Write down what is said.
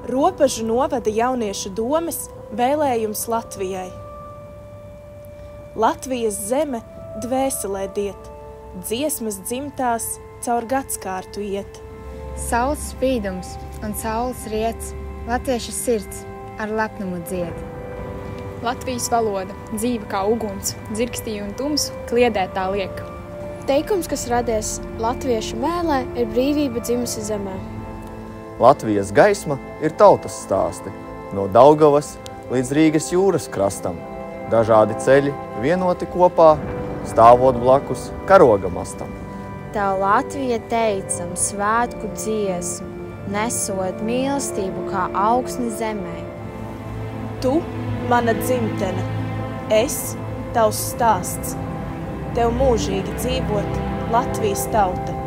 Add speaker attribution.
Speaker 1: Robežu novada jauniešu domes vēlējums Latvijai. Latvijas zeme dvēselē diet, dziesmas dzimtās caur gadskārtu iet.
Speaker 2: Saules spīdums un saules riets, latviešu sirds ar lepnumu dzied.
Speaker 3: Latvijas valoda, dzīva kā uguns, dzirkstī un tums, kliedē tā liek.
Speaker 4: Teikums, kas radies latviešu mēlē, ir brīvība dzimusi zemē.
Speaker 5: Latvijas gaisma ir tautas stāsti, no Daugavas līdz Rīgas jūras krastam. Dažādi ceļi vienoti kopā, stāvot blakus karoga mastam.
Speaker 6: Tev Latvija teicam svētku dziesmu, nesot mīlestību kā augsni zemē.
Speaker 1: Tu, mana dzimtene, es, tavs stāsts, tev mūžīgi dzīvot Latvijas tauta.